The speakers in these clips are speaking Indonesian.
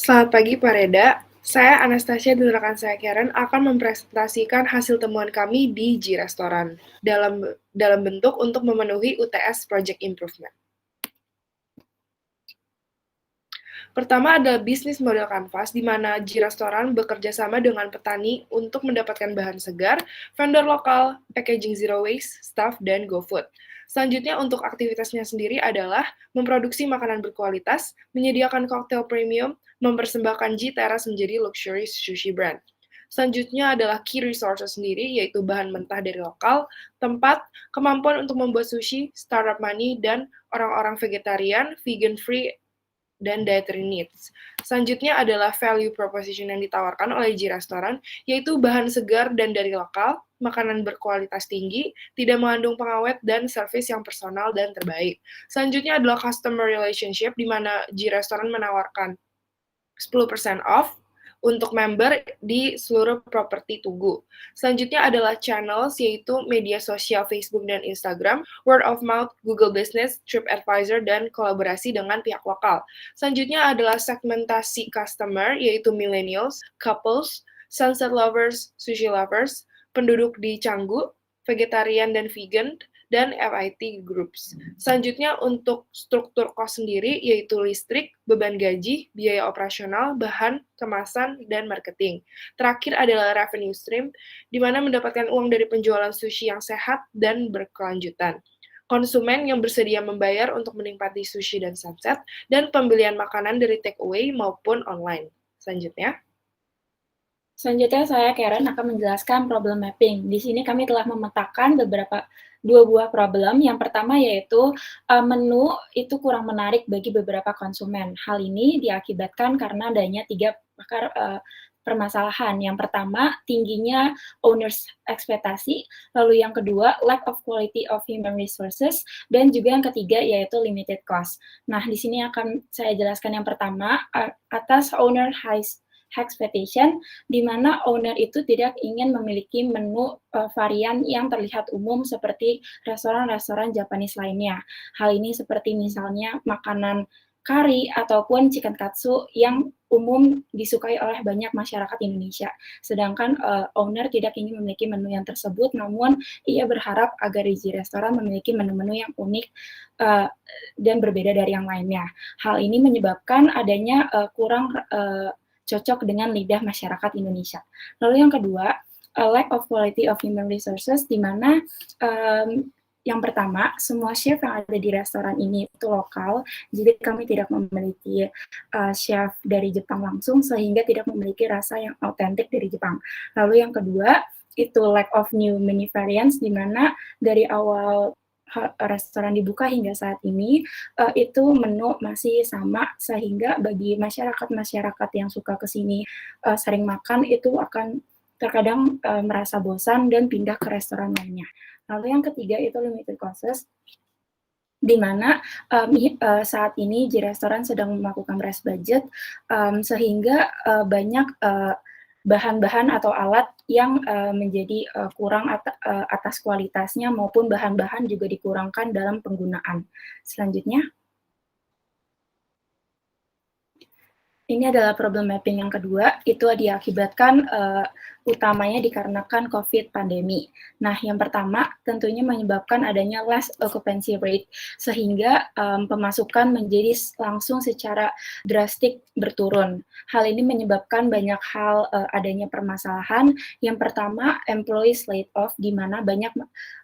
Selamat pagi Pak Reda, saya Anastasia dan rekan saya Karen akan mempresentasikan hasil temuan kami di G Restoran dalam bentuk untuk memenuhi UTS Project Improvement. Pertama adalah bisnis model kanvas, di mana G Restoran bekerja sama dengan petani untuk mendapatkan bahan segar, vendor lokal, packaging zero waste, staff, dan GoFood. Selanjutnya untuk aktivitasnya sendiri adalah memproduksi makanan berkualitas, menyediakan koktail premium, mempersembahkan G Terrace menjadi luxury sushi brand. Selanjutnya adalah key resources sendiri, yaitu bahan mentah dari lokal, tempat, kemampuan untuk membuat sushi, startup money, dan orang-orang vegetarian, vegan free, dan dietary needs. Selanjutnya adalah value proposition yang ditawarkan oleh G Restoran, yaitu bahan segar dan dari lokal, makanan berkualitas tinggi, tidak mengandung pengawet, dan service yang personal dan terbaik. Selanjutnya adalah customer relationship, di mana G Restoran menawarkan 10% off untuk member di seluruh properti Tugu. Selanjutnya adalah channels, yaitu media sosial Facebook dan Instagram, word of mouth, Google Business, TripAdvisor, dan kolaborasi dengan pihak lokal. Selanjutnya adalah segmentasi customer, yaitu millennials, couples, sunset lovers, sushi lovers, penduduk di Canggu, vegetarian dan vegan, dan FIT groups. Selanjutnya untuk struktur cost sendiri, yaitu listrik, beban gaji, biaya operasional, bahan, kemasan, dan marketing. Terakhir adalah revenue stream, di mana mendapatkan uang dari penjualan sushi yang sehat dan berkelanjutan. Konsumen yang bersedia membayar untuk menikmati sushi dan sunset, dan pembelian makanan dari take away maupun online. Selanjutnya. Selanjutnya saya Karen akan menjelaskan problem mapping. Di sini kami telah memetakan dua buah problem. Yang pertama yaitu menu itu kurang menarik bagi beberapa konsumen. Hal ini diakibatkan karena adanya tiga permasalahan. Yang pertama, tingginya owners ekspektasi, lalu yang kedua, lack of quality of human resources, dan juga yang ketiga yaitu limited cost. Nah, di sini akan saya jelaskan yang pertama, atas owner high expectation, di mana owner itu tidak ingin memiliki menu varian yang terlihat umum seperti restoran-restoran Japanese lainnya. Hal ini seperti misalnya makanan kari ataupun chicken katsu yang umum disukai oleh banyak masyarakat Indonesia. Sedangkan owner tidak ingin memiliki menu yang tersebut, namun ia berharap agar Iji Restoran memiliki menu-menu yang unik dan berbeda dari yang lainnya. Hal ini menyebabkan adanya kurang cocok dengan lidah masyarakat Indonesia. Lalu yang kedua, lack of quality of human resources, di mana yang pertama, semua chef yang ada di restoran ini itu lokal, jadi kami tidak memiliki chef dari Jepang langsung, sehingga tidak memiliki rasa yang autentik dari Jepang. Lalu yang kedua, itu lack of new menu variants, di mana dari awal restoran dibuka hingga saat ini itu menu masih sama, sehingga bagi masyarakat yang suka kesini sering makan itu akan terkadang merasa bosan dan pindah ke restoran lainnya. Lalu yang ketiga itu limited costs, di mana saat ini J Restoran sedang melakukan press budget, sehingga banyak bahan-bahan atau alat yang menjadi kurang atas kualitasnya maupun bahan-bahan juga dikurangkan dalam penggunaan. Selanjutnya, ini adalah problem mapping yang kedua, itu diakibatkan utamanya dikarenakan COVID pandemi. Nah, yang pertama tentunya menyebabkan adanya less occupancy rate, sehingga pemasukan menjadi langsung secara drastik berturun. Hal ini menyebabkan banyak hal adanya permasalahan. Yang pertama, employees laid off, di mana banyak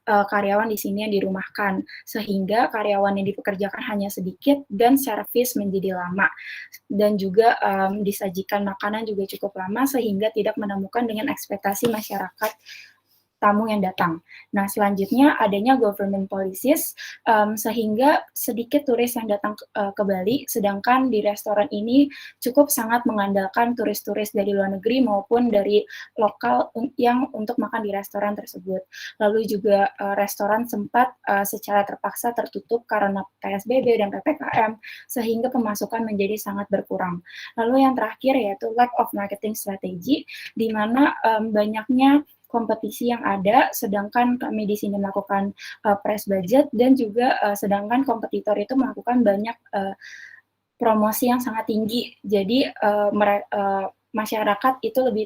karyawan di sini yang dirumahkan, sehingga karyawan yang dipekerjakan hanya sedikit dan servis menjadi lama. Dan juga disajikan makanan juga cukup lama, sehingga tidak menemukan dengan ekspektasi masyarakat tamu yang datang. Nah, selanjutnya adanya government policies, sehingga sedikit turis yang datang ke Bali, sedangkan di restoran ini cukup sangat mengandalkan turis-turis dari luar negeri maupun dari lokal yang untuk makan di restoran tersebut. Lalu juga restoran sempat secara terpaksa tertutup karena PSBB dan PPKM, sehingga pemasukan menjadi sangat berkurang. Lalu yang terakhir yaitu lack of marketing strategy, di mana banyaknya kompetisi yang ada, sedangkan kami di sini melakukan press budget, dan juga sedangkan kompetitor itu melakukan banyak promosi yang sangat tinggi. Jadi masyarakat itu lebih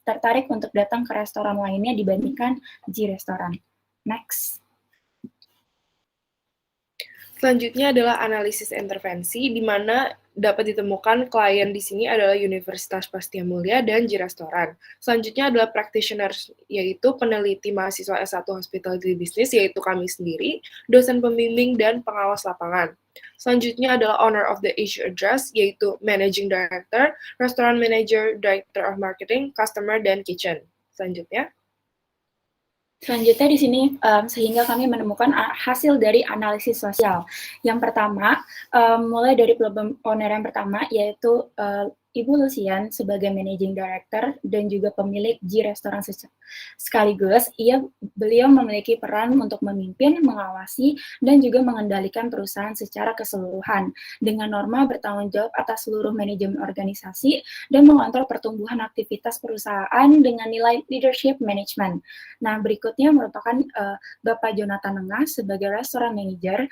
tertarik untuk datang ke restoran lainnya dibandingkan G Restoran. Next. Selanjutnya adalah analisis intervensi, di mana dapat ditemukan klien di sini adalah Universitas Pastia Mulia dan G Restoran. Selanjutnya adalah practitioners, yaitu peneliti mahasiswa S1 Hospitality Business, yaitu kami sendiri, dosen pembimbing, dan pengawas lapangan. Selanjutnya adalah owner of the issue address, yaitu managing director, restaurant manager, director of marketing, customer, dan kitchen. Selanjutnya. Selanjutnya di sini sehingga kami menemukan hasil dari analisis sosial. Yang pertama, mulai dari problem owner yang pertama, yaitu Ibu Lucian sebagai Managing Director dan juga pemilik G Restoran sekaligus, beliau memiliki peran untuk memimpin, mengawasi, dan juga mengendalikan perusahaan secara keseluruhan dengan norma bertanggung jawab atas seluruh manajemen organisasi dan mengontrol pertumbuhan aktivitas perusahaan dengan nilai leadership management. Nah, berikutnya merupakan Bapak Jonathan Nengah sebagai Restoran Manager.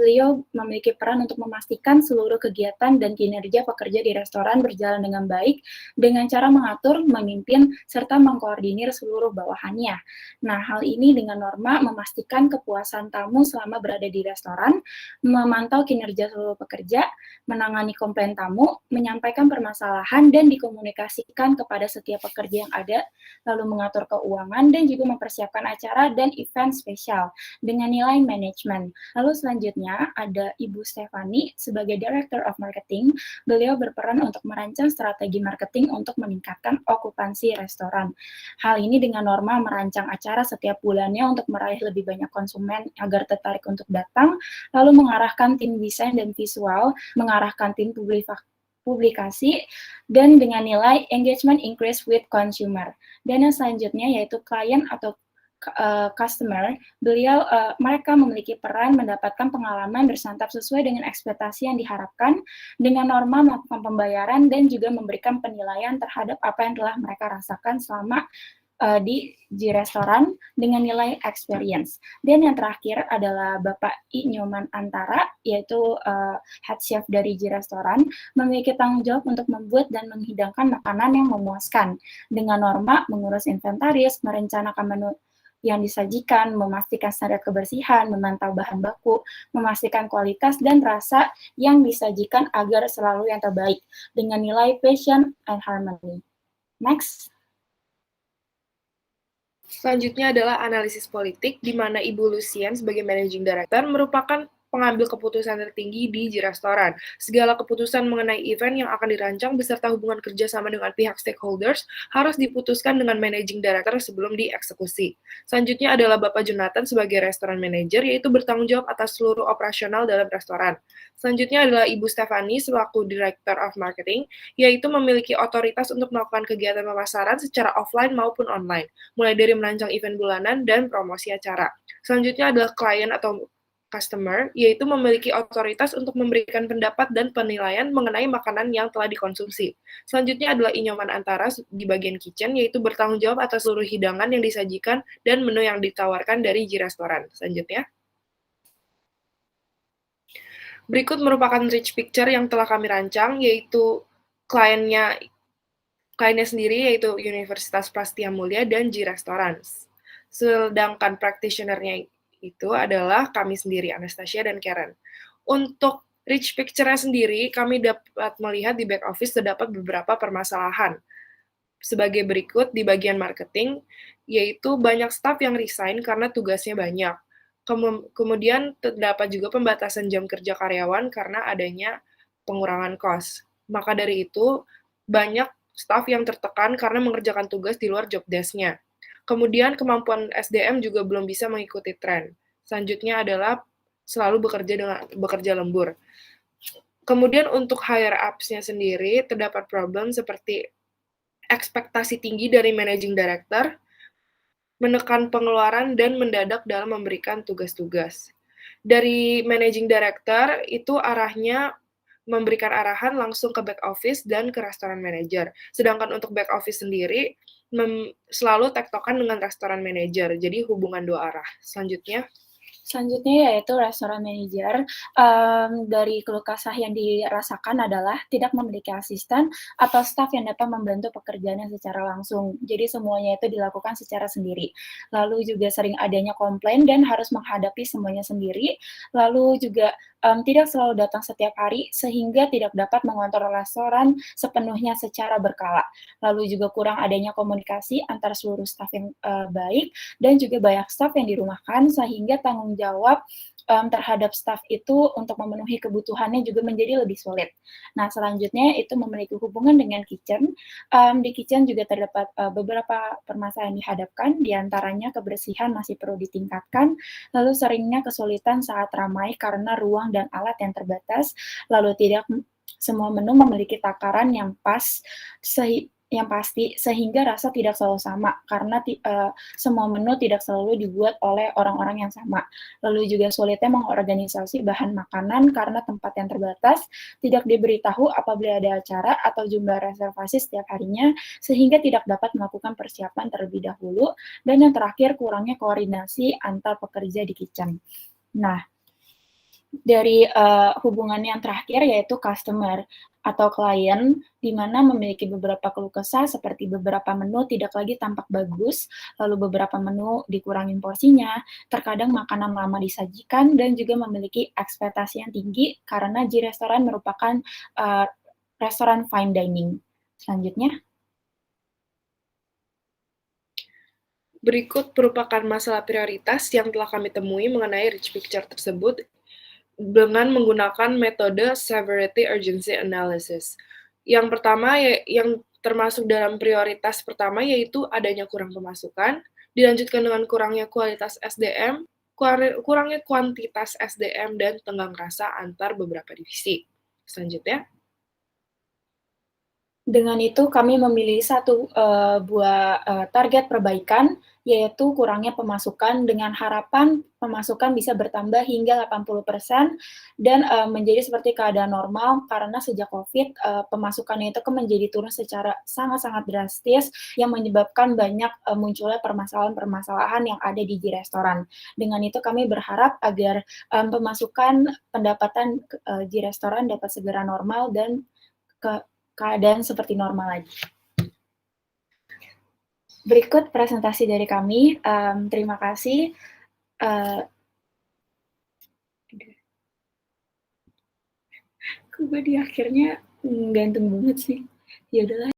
Beliau memiliki peran untuk memastikan seluruh kegiatan dan kinerja pekerja di restoran berjalan dengan baik dengan cara mengatur, memimpin, serta mengkoordinir seluruh bawahannya. Nah, hal ini dengan norma memastikan kepuasan tamu selama berada di restoran, memantau kinerja seluruh pekerja, menangani komplain tamu, menyampaikan permasalahan dan dikomunikasikan kepada setiap pekerja yang ada, lalu mengatur keuangan dan juga mempersiapkan acara dan event spesial dengan nilai manajemen. Lalu selanjutnya ada Ibu Stefani sebagai Director of Marketing. Beliau berperan untuk merancang strategi marketing untuk meningkatkan okupansi restoran. Hal ini dengan norma merancang acara setiap bulannya untuk meraih lebih banyak konsumen agar tertarik untuk datang, lalu mengarahkan tim desain dan visual, mengarahkan tim publikasi, dan dengan nilai engagement increase with consumer. Dan yang selanjutnya yaitu klien atau customer, mereka memiliki peran mendapatkan pengalaman bersantap sesuai dengan ekspektasi yang diharapkan dengan norma melakukan pembayaran dan juga memberikan penilaian terhadap apa yang telah mereka rasakan selama di G Restoran dengan nilai experience. Dan yang terakhir adalah Bapak I Nyoman Antara, yaitu head chef dari G Restoran, memiliki tanggung jawab untuk membuat dan menghidangkan makanan yang memuaskan dengan norma mengurus inventaris, merencanakan menu yang disajikan, memastikan standar kebersihan, memantau bahan baku, memastikan kualitas dan rasa yang disajikan agar selalu yang terbaik dengan nilai passion and harmony. Next. Selanjutnya adalah analisis politik, di mana Ibu Lucian sebagai Managing Director merupakan pengambil keputusan tertinggi di G Restoran. Segala keputusan mengenai event yang akan dirancang beserta hubungan kerjasama dengan pihak stakeholders harus diputuskan dengan Managing Director sebelum dieksekusi. Selanjutnya adalah Bapak Jonathan sebagai Restoran Manager, yaitu bertanggung jawab atas seluruh operasional dalam restoran. Selanjutnya adalah Ibu Stefani selaku Director of Marketing, yaitu memiliki otoritas untuk melakukan kegiatan pemasaran secara offline maupun online, mulai dari merancang event bulanan dan promosi acara. Selanjutnya adalah klien atau customer, yaitu memiliki otoritas untuk memberikan pendapat dan penilaian mengenai makanan yang telah dikonsumsi. Selanjutnya adalah Inyoman Antara di bagian kitchen, yaitu bertanggung jawab atas seluruh hidangan yang disajikan dan menu yang ditawarkan dari G Restoran. Selanjutnya. Berikut merupakan rich picture yang telah kami rancang, yaitu kliennya sendiri, yaitu Universitas Pastia Mulia dan G Restoran. Sedangkan practitioner-nya itu adalah kami sendiri, Anastasia dan Karen. Untuk rich picture-nya sendiri, kami dapat melihat di back office terdapat beberapa permasalahan. Sebagai berikut di bagian marketing, yaitu banyak staff yang resign karena tugasnya banyak. Kemudian terdapat juga pembatasan jam kerja karyawan karena adanya pengurangan kos. Maka dari itu, banyak staff yang tertekan karena mengerjakan tugas di luar job desk-nya. Kemudian kemampuan SDM juga belum bisa mengikuti tren. Selanjutnya adalah selalu bekerja lembur. Kemudian untuk higher ups-nya sendiri terdapat problem seperti ekspektasi tinggi dari managing director, menekan pengeluaran dan mendadak dalam memberikan tugas-tugas. Dari managing director itu arahnya memberikan arahan langsung ke back office dan ke restoran manager. Sedangkan untuk back office sendiri selalu tektokan dengan restoran manager, jadi hubungan dua arah. Selanjutnya. Selanjutnya yaitu restoran manager, dari keluh kesah yang dirasakan adalah tidak memiliki asisten atau staf yang dapat membantu pekerjaannya secara langsung. Jadi semuanya itu dilakukan secara sendiri. Lalu juga sering adanya komplain dan harus menghadapi semuanya sendiri. Lalu juga, tidak selalu datang setiap hari sehingga tidak dapat mengontrol restoran sepenuhnya secara berkala. Lalu juga kurang adanya komunikasi antara seluruh staf yang, baik dan juga banyak staf yang dirumahkan sehingga tanggung jawab, terhadap staf itu untuk memenuhi kebutuhannya juga menjadi lebih sulit. Nah, selanjutnya itu memiliki hubungan dengan kitchen, di kitchen juga terdapat, beberapa permasalahan yang dihadapkan, di antaranya kebersihan masih perlu ditingkatkan, lalu seringnya kesulitan saat ramai karena ruang dan alat yang terbatas, lalu tidak semua menu memiliki takaran yang pas, yang pasti, sehingga rasa tidak selalu sama karena semua menu tidak selalu dibuat oleh orang-orang yang sama. Lalu juga sulitnya mengorganisasi bahan makanan karena tempat yang terbatas, tidak diberitahu apabila ada acara atau jumlah reservasi setiap harinya, sehingga tidak dapat melakukan persiapan terlebih dahulu, dan yang terakhir kurangnya koordinasi antar pekerja di kitchen. Nah, dari, hubungan yang terakhir yaitu customer atau klien, di mana memiliki beberapa keluh kesah seperti beberapa menu tidak lagi tampak bagus, lalu beberapa menu dikurangin porsinya, terkadang makanan lama disajikan, dan juga memiliki ekspektasi yang tinggi karena di restoran merupakan, restoran fine dining. Selanjutnya. Berikut merupakan masalah prioritas yang telah kami temui mengenai rich picture tersebut dengan menggunakan metode Severity Urgency Analysis. Yang pertama, yang termasuk dalam prioritas pertama yaitu adanya kurang pemasukan, dilanjutkan dengan kurangnya kualitas SDM, kurangnya kuantitas SDM, dan tenggang rasa antar beberapa divisi. Selanjutnya. Dengan itu kami memilih satu, buah, target perbaikan, yaitu kurangnya pemasukan dengan harapan pemasukan bisa bertambah hingga 80% dan, menjadi seperti keadaan normal karena sejak Covid, pemasukannya itu kan menjadi turun secara sangat-sangat drastis yang menyebabkan banyak, munculnya permasalahan-permasalahan yang ada di restoran. Dengan itu kami berharap agar, pemasukan pendapatan, di restoran dapat segera normal dan ke keadaan seperti normal lagi. Berikut presentasi dari kami, terima kasih. Uh, Kok gue di akhirnya gantung banget sih? Ya udahlah.